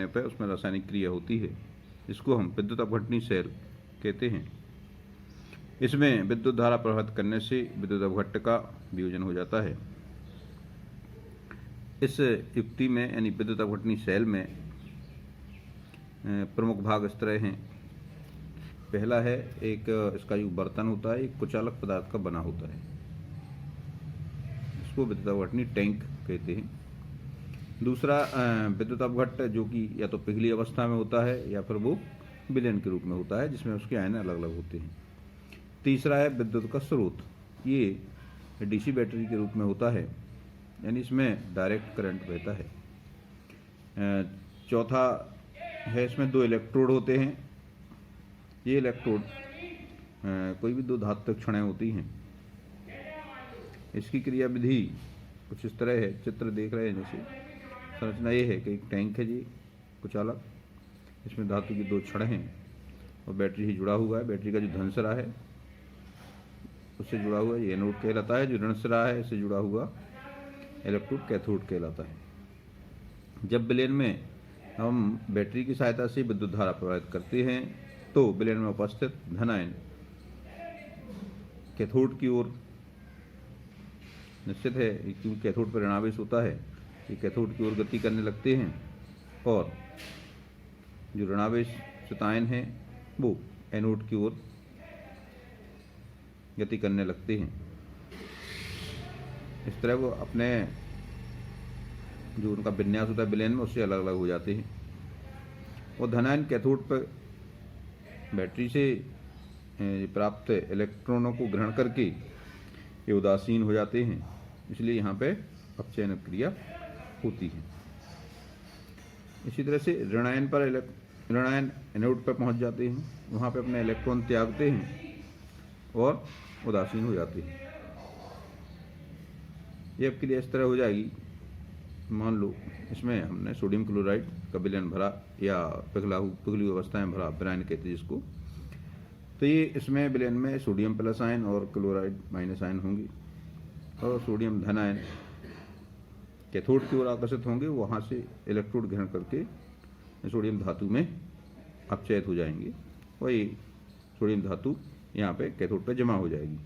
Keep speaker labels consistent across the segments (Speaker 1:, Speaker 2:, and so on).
Speaker 1: पर उसमें रासायनिक क्रिया होती है, इसको हम विद्युत अपघटनी सेल कहते हैं। इसमें विद्युत धारा प्रवाहित करने से विद्युत अपघट्ट का वियोजन हो जाता है। इस युक्ति में यानी विद्युत अपघटनी सेल में प्रमुख भाग इस तरह हैं। पहला है एक इसका जो बर्तन होता है एक कुचालक पदार्थ का बना होता है, इसको विद्युत अपघटनी टैंक कहते हैं। दूसरा विद्युत अपघट्ट जो कि या तो पिघली अवस्था में होता है या फिर वो विलयन के रूप में होता है, जिसमें उसके आयन अलग अलग होते हैं। तीसरा है विद्युत का स्रोत, ये डीसी बैटरी के रूप में होता है, यानी इसमें डायरेक्ट करंट बहता है। चौथा है इसमें दो इलेक्ट्रोड होते हैं। ये इलेक्ट्रोड कोई भी दो धात्विक क्षणें होती हैं। इसकी क्रिया विधि कुछ इस तरह है, चित्र देख रहे हैं जैसे। संरचना ये है कि एक टैंक है जी कुचालक, इसमें धातु की दो छड़ हैं और बैटरी ही जुड़ा हुआ है। बैटरी का जो धन सिरा है उससे जुड़ा हुआ ये एनोड कहलाता है, जो ऋण सिरा है इससे जुड़ा हुआ इलेक्ट्रोड कैथोड कहलाता है। जब विलयन में हम बैटरी की सहायता से विद्युत धारा प्रवाहित करते हैं तो विलयन में उपस्थित धन आयन कैथोड की ओर निश्चित है, क्योंकि कैथोड पर ऋणावेश होता है, ये कैथोड की ओर गति करने लगते हैं और जो ऋणावेशित आयन हैं वो एनोड की ओर गति करने लगते हैं। इस तरह वो अपने जो उनका विन्यास होता है विलयन में उससे अलग अलग हो जाते हैं। और धनायन कैथोड पर बैटरी से प्राप्त इलेक्ट्रॉनों को ग्रहण करके ये उदासीन हो जाते हैं, इसलिए यहाँ पे अपचयन क्रिया होती है। इसी तरह से ऋणायन एनोड पर पहुँच जाते हैं, वहाँ पे अपने इलेक्ट्रॉन त्यागते हैं और उदासीन हो जाते हैं। ये अब क्रिया इस तरह हो जाएगी, मान लो इसमें हमने सोडियम क्लोराइड का विलयन भरा या पिघली अवस्था में भरा, ब्रायन कहते हैं जिसको। तो ये इसमें विलयन में सोडियम प्लस आयन और क्लोराइड माइनस आयन होंगे और सोडियम धन आयन कैथोड की ओर आकर्षित होंगे, वहाँ से इलेक्ट्रोड ग्रहण करके सोडियम धातु में अपचयित हो जाएंगे और ये सोडियम धातु यहाँ पे कैथोड पे जमा हो जाएगी।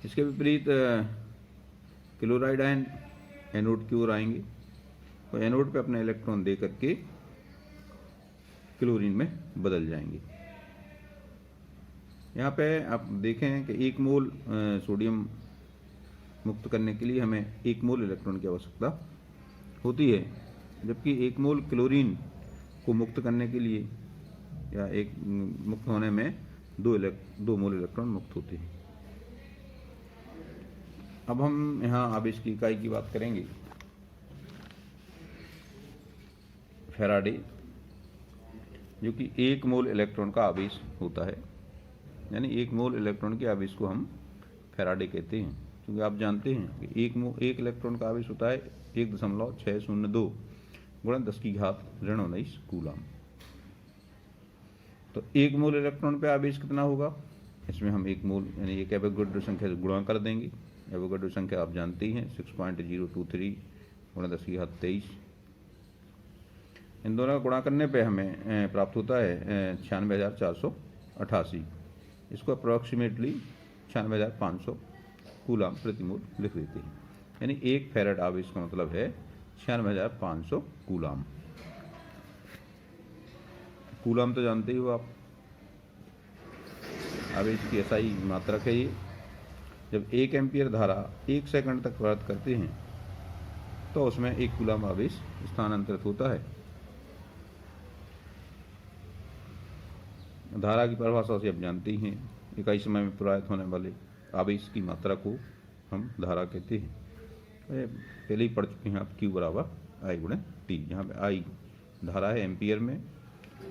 Speaker 1: इसके विपरीत क्लोराइड आयन एनोड की ओर आएंगे और एनोड पे अपने इलेक्ट्रॉन दे करके क्लोरीन में बदल जाएंगे। यहाँ पे आप देखें कि 1 मोल सोडियम मुक्त करने के लिए हमें 1 मोल इलेक्ट्रॉन की आवश्यकता होती है, जबकि 1 मोल क्लोरीन को मुक्त करने के लिए या एक मुक्त होने में 2 मोल इलेक्ट्रॉन मुक्त होते हैं। अब हम यहाँ आवेश की इकाई की बात करेंगे। फैराडे, जो कि 1 मोल इलेक्ट्रॉन का आवेश होता है, यानी 1 मोल इलेक्ट्रॉन के आवेश को हम फैराडे कहते हैं, क्योंकि आप जानते हैं कि एक इलेक्ट्रॉन का आवेश होता है 1.602 गुणा 10⁻⁹ कूलम। तो 1 मोल इलेक्ट्रॉन पे आवेश कितना होगा, इसमें हम 1 मोल यानी एक एवोगाड्रो संख्या से गुणा कर देंगे। एवोगाड्रो संख्या आप जानते हैं 6.023 गुणा 10⁻23। इन दोनों का गुणा करने पे हमें प्राप्त होता है 96,488। इसको अप्रॉक्सीमेटली 96,500 कूलम प्रति मोल लिख देते हैं, यानी 1 फैराड आवेश का मतलब है 96,500 कूलम। कूलम तो जानते ही हो आप, आवेश की एसआई मात्रक है ये। जब 1 एम्पियर धारा 1 सेकंड तक प्रवाहित करते हैं तो उसमें 1 कूलम आवेश स्थानांतरित होता है। धारा की परिभाषा से आप जानते ही हैं, इकाई समय में प्रवाहित होने वाले आवेश की मात्रा को हम धारा कहते हैं। पहले ही पढ़ चुके हैं आप, Q बराबर I गुणे T। यहाँ पे I धारा है एम्पियर में,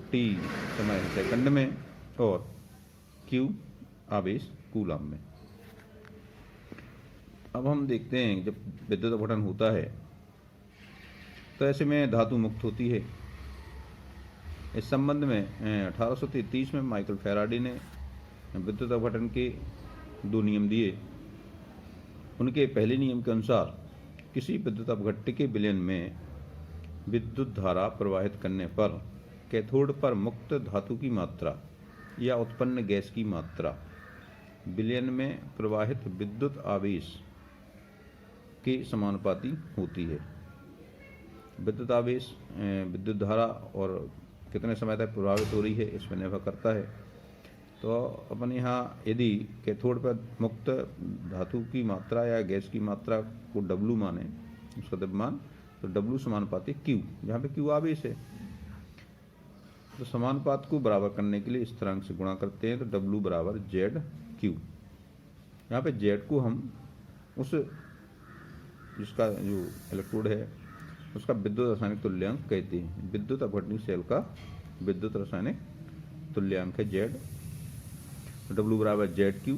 Speaker 1: T समय है सेकंड में और Q आवेश कूलम में। अब हम देखते हैं जब विद्युत अपघटन होता है तो ऐसे में धातु मुक्त होती है। इस संबंध में 1833 में माइकल फैराडे ने विद्युत अपघटन के 2 नियम दिए। उनके पहले नियम के अनुसार किसी विद्युत अपघट्ट के विलयन में विद्युत धारा प्रवाहित करने पर कैथोड पर मुक्त धातु की मात्रा या उत्पन्न गैस की मात्रा विलयन में प्रवाहित विद्युत आवेश के समानुपाती होती है। विद्युत आवेश विद्युत धारा और कितने समय तक प्रभावित हो रही है इस पर निर्भर करता है। तो अपन यहाँ यदि कैथोड पर मुक्त धातु की मात्रा या गैस की मात्रा को W माने, उसका द्रव्यमान, तो W समानुपाती Q, जहाँ पे Q आवेश है। तो समानुपात को बराबर करने के लिए इस तरह से गुणा करते हैं, तो W बराबर ZQ। यहाँ पे Z को हम उस जिसका जो इलेक्ट्रोड है उसका विद्युत रासायनिक तुल्यांक कहते हैं। विद्युत अपघटनीय सेल का विद्युत रासायनिक तुल्यांक है Z। W बराबर ZQ,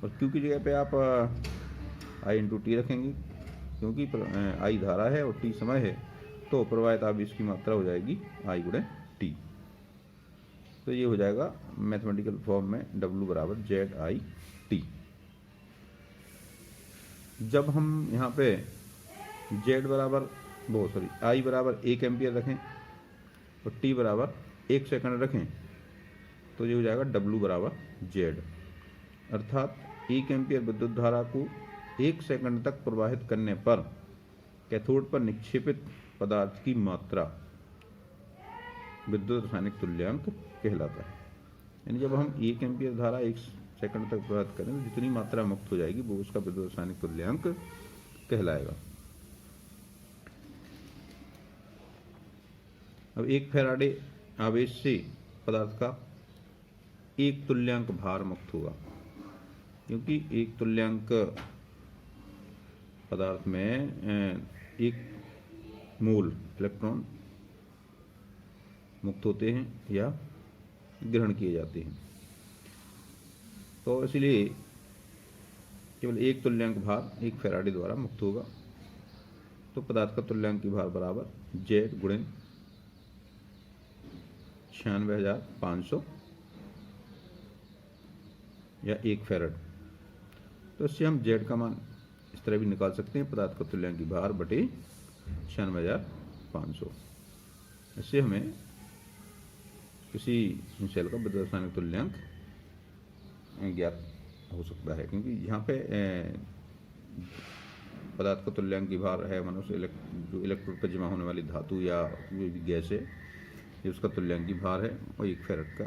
Speaker 1: और Q की जगह पे आप I इंटू T रखेंगे, क्योंकि I धारा है और T समय है, तो प्रवाहित आवेश की मात्रा हो जाएगी I गुणे T। तो ये हो जाएगा मैथमेटिकल फॉर्म में W बराबर ZIT। जब हम यहाँ पे Z बराबर I बराबर 1 एम्पियर रखें और T बराबर 1 सेकंड रखें, तो ये हो जाएगा W बराबर Z। अर्थात 1 एम्पियर विद्युत धारा को 1 सेकंड तक प्रवाहित करने पर कैथोड पर निक्षेपित पदार्थ की मात्रा विद्युत रासायनिक तुल्यांक कहलाता है। यानी जब हम 1 एम्पियर धारा 1 सेकंड तक प्रवाहित करें तो जितनी मात्रा मुक्त हो जाएगी वो उसका विद्युत रासायनिक तुल्यांक कहलाएगा। अब 1 फैराडे आवेश से पदार्थ का 1 तुल्यांक भार मुक्त होगा, क्योंकि 1 तुल्यांक पदार्थ में 1 मोल इलेक्ट्रॉन मुक्त होते हैं या ग्रहण किए जाते हैं। तो इसलिए केवल 1 तुल्यांक भार 1 फैराडे द्वारा मुक्त होगा। तो पदार्थ का तुल्यांक भार बराबर Z गुणे 96,500 या 1 फैराड। तो इससे हम Z का मान इस तरह भी निकाल सकते हैं, पदार्थ का तुल्यांक भार बटे 96,500। इससे हमें किसी सेल का विद्युत रासायनिक तुल्यांक ज्ञात हो सकता है, क्योंकि यहाँ पे पदार्थ का तुल्यांक भार है मनुष्य जो इलेक्ट्रोड पर जमा होने वाली धातु या जो भी गैस है, ये उसका तुल्यांक भार है, और 1 फैराड का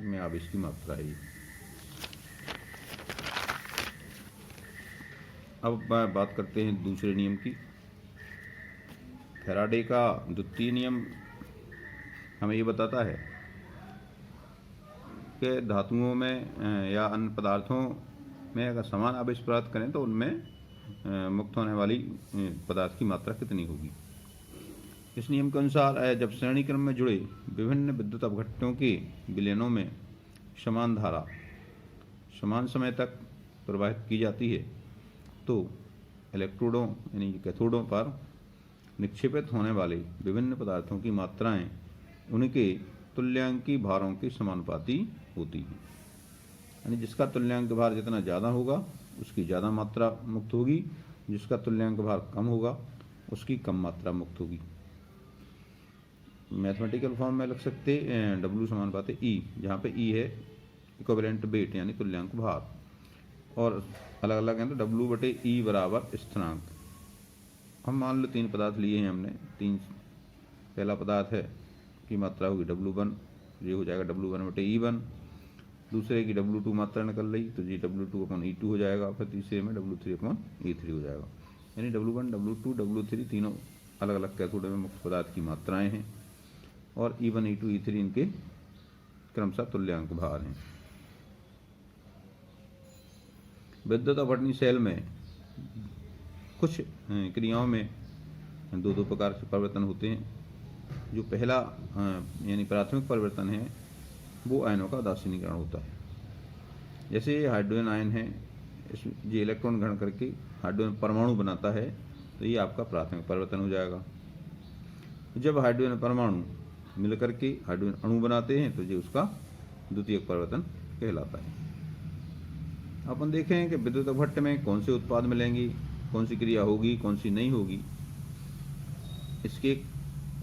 Speaker 1: में आवेश की मात्रा है। अब बात करते हैं दूसरे नियम की। फैराडे का द्वितीय नियम हमें ये बताता है कि धातुओं में या अन्य पदार्थों में अगर समान आवेश प्राप्त करें तो उनमें मुक्त होने वाली पदार्थ की मात्रा कितनी होगी। इस नियम के अनुसार जब श्रेणी क्रम में जुड़े विभिन्न विद्युत अपघट्टों के विलयनों में समान धारा समान समय तक प्रवाहित की जाती है, तो इलेक्ट्रोडों यानी कैथोडों पर निक्षेपित होने वाले विभिन्न पदार्थों की मात्राएं उनके तुल्यांकी भारों के समानुपाती होती है। यानी जिसका तुल्यांक भार जितना ज़्यादा होगा उसकी ज़्यादा मात्रा मुक्त होगी, जिसका तुल्यांक भार कम होगा उसकी कम मात्रा मुक्त होगी। मैथमेटिकल फॉर्म में लिख सकते W समानुपाती E, जहाँ पे E है इक्विवेलेंट वेट यानी तुल्यांक भार, और अलग अलग हैं तो W बटे E बराबर स्थिरांक। हम मान लो 3 पदार्थ लिए हैं हमने, पहला पदार्थ है की मात्रा होगी W1, ये हो जाएगा W1 बटे E1। दूसरे की W2 मात्रा निकल रही तो ये W2 अपन E2 हो जाएगा, फिर तीसरे में W3 अपन E3 हो जाएगा। यानी W1 W2 W3 तीनों अलग अलग कैथोड में मुक्त पदार्थ की मात्राएं हैं, और E1 E2 E3 इनके क्रमशः तुल्यांक भार हैं। विद्युत अपघटनीय सेल में कुछ क्रियाओं में 2 प्रकार के परिवर्तन होते हैं। जो पहला यानी प्राथमिक परिवर्तन है वो आयनों का उदासीनीकरण होता है। जैसे ये हाइड्रोजन आयन है, ये इलेक्ट्रॉन ग्रहण करके हाइड्रोजन परमाणु बनाता है, तो ये आपका प्राथमिक परिवर्तन हो जाएगा। जब हाइड्रोजन परमाणु मिलकर के हाइड्रोजन अणु बनाते हैं तो ये उसका द्वितीयक परिवर्तन कहलाता है। अपन देखें कि विद्युत अपघट्ट में कौन से उत्पाद मिलेंगे, कौन सी क्रिया होगी, कौन सी नहीं होगी। इसके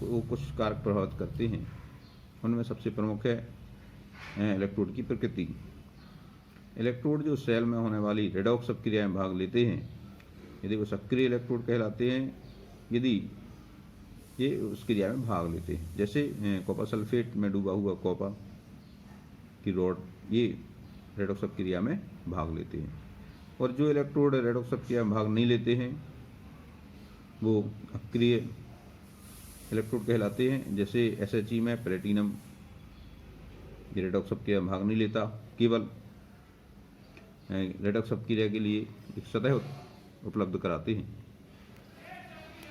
Speaker 1: वो कुछ कारक प्रभावित करते हैं। उनमें सबसे प्रमुख है इलेक्ट्रोड की प्रकृति। इलेक्ट्रोड जो सेल में होने वाली रेडॉक्स अपक्रिया में भाग लेते हैं, यदि वो सक्रिय इलेक्ट्रोड कहलाते हैं, यदि ये उस क्रिया में भाग लेते हैं। जैसे कॉपर सल्फेट में डूबा हुआ कॉपर की रॉड, ये रेडॉक्स अपक्रिया में भाग लेते हैं। और जो इलेक्ट्रोड रेडॉक्स अपक्रिया में भाग नहीं लेते हैं, वो अक्रिय इलेक्ट्रोड कहलाते हैं। जैसे SHE में प्लेटिनम, ये रेडॉक्स अपक्रिया में भाग नहीं लेता, केवल रेडॉक्स अपक्रिया के लिए एक सतह उपलब्ध कराते हैं।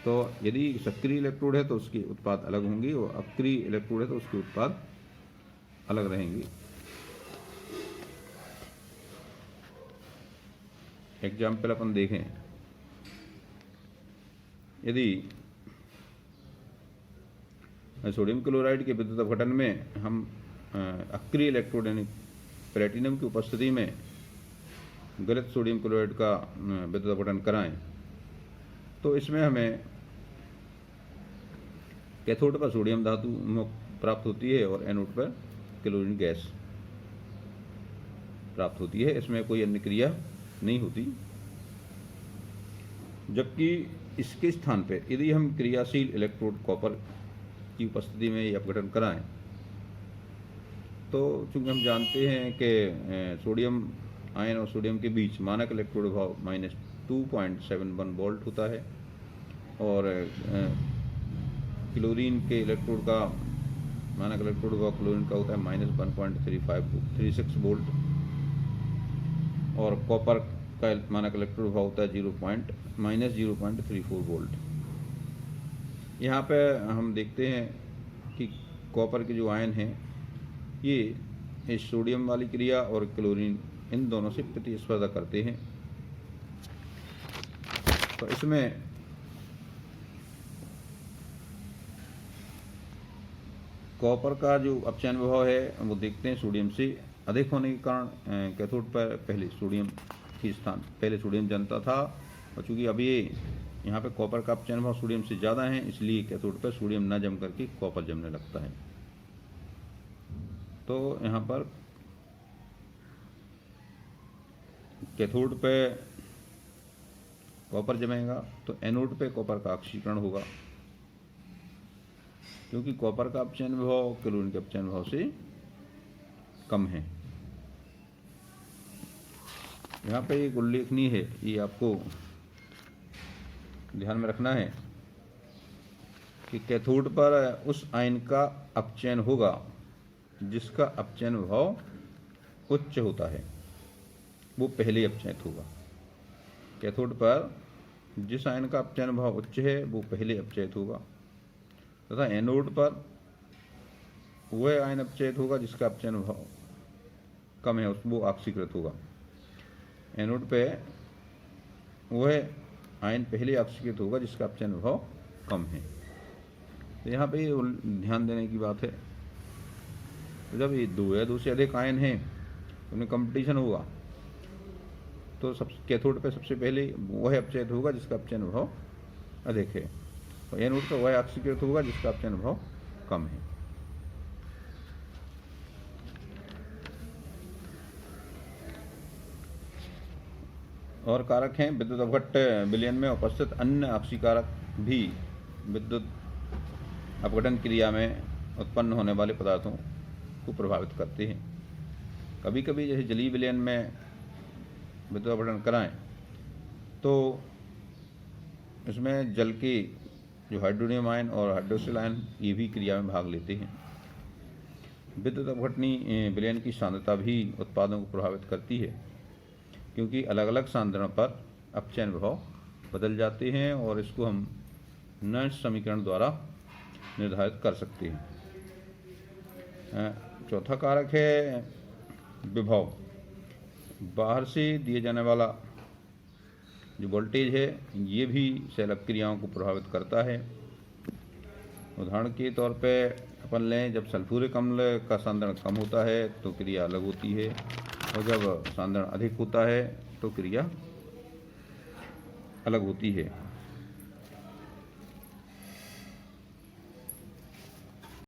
Speaker 1: तो यदि सक्रिय इलेक्ट्रोड है तो उसके उत्पाद अलग होंगे, और अक्रिय इलेक्ट्रोड है तो उसके उत्पाद अलग रहेंगे। एग्जाम्पल अपन देखें, यदि सोडियम क्लोराइड के विद्युत अपघटन में हम अक्रिय इलेक्ट्रोड यानी प्लेटिनम की उपस्थिति में गलत सोडियम क्लोराइड का विद्युत अपघटन कराएं, तो इसमें हमें कैथोड पर सोडियम धातु प्राप्त होती है और एनोड पर क्लोरीन गैस प्राप्त होती है। इसमें कोई अन्य क्रिया नहीं होती। जबकि इसके स्थान पर यदि हम क्रियाशील इलेक्ट्रोड कॉपर की उपस्थिति में ये अपघटन कराएं, तो चूंकि हम जानते हैं कि सोडियम आयन और सोडियम के बीच मानक इलेक्ट्रोड भाव -2.71 वोल्ट होता है, और क्लोरीन के इलेक्ट्रोड का मानक इलेक्ट्रोड भाव क्लोरीन का होता है -1.36 वोल्ट, और कॉपर का मानक इलेक्ट्रोड भाव होता है -0.34 वोल्ट। यहाँ पे हम देखते हैं कि कॉपर के जो आयन हैं, ये इस सोडियम वाली क्रिया और क्लोरीन इन दोनों से प्रतिस्पर्धा करते हैं। तो इसमें कॉपर का जो अपचयन प्रभाव है वो देखते हैं सोडियम से अधिक होने के कारण कैथोड पर पहले सोडियम जमता था, और चूंकि अब ये यहाँ पे कॉपर का अपचयन भाव सोडियम से ज़्यादा है, इसलिए कैथोड पर सोडियम न जम करके कॉपर जमने लगता है। तो यहाँ पर कैथोड पे कॉपर जमेगा तो एनोड पे कॉपर का ऑक्सीकरण होगा, क्योंकि कॉपर का अपचयन भाव क्लोरीन के अपचयन भाव से कम है। यहाँ पे एक उल्लेखनीय है, ये आपको ध्यान में रखना है कि कैथोड पर उस आयन का अपचयन होगा जिसका अपचयन भाव उच्च होता है, वो पहले अपचयित होगा। कैथोड पर जिस आयन का अपचयन भाव उच्च है वो पहले अपचयित होगा, तथा एनोड पर वह आयन अपचयित होगा जिसका अपचयन भाव कम है, वो ऑक्सीकृत होगा। एनोड पे वह आयन पहले ऑक्सीकृत होगा जिसका अपचयन भाव कम है। तो यहाँ पे ध्यान देने की बात है, तो जब ये दो से अधिक आयन हैं उनमें कंपटीशन होगा, तो कैथोड पे सबसे पहले वह अपचयित होगा जिसका अपचयन भाव अधिक है, और एनोड का वह ऑक्सीकृत होगा जिसका अपचयन भाव कम है। और कारक हैं विद्युत अपघट्ट विलयन में उपस्थित अन्य ऑक्सीकारक भी विद्युत अपघटन क्रिया में उत्पन्न होने वाले पदार्थों को प्रभावित करते हैं। कभी कभी जैसे जलीय विलयन में विद्युत अपघटन कराएं तो इसमें जल के जो हाइड्रोनियम आयन और हाइड्रोक्सिल आयन ये भी क्रिया में भाग लेते हैं। विद्युत अपघटनी विलयन की सांद्रता भी उत्पादों को प्रभावित करती है, क्योंकि अलग अलग सांद्रण पर अपचयन प्रभाव बदल जाते हैं, और इसको हम नर्स समीकरण द्वारा निर्धारित कर सकते हैं। चौथा कारक है विभव। बाहर से दिए जाने वाला जो वोल्टेज है ये भी सेल अपक्रियाओं को प्रभावित करता है। उदाहरण के तौर पे अपन लें, जब सल्फ्यूरिक अम्ल का सांद्रण कम होता है तो क्रिया अलग होती है, और जब सांद्रण अधिक होता है तो क्रिया अलग होती है।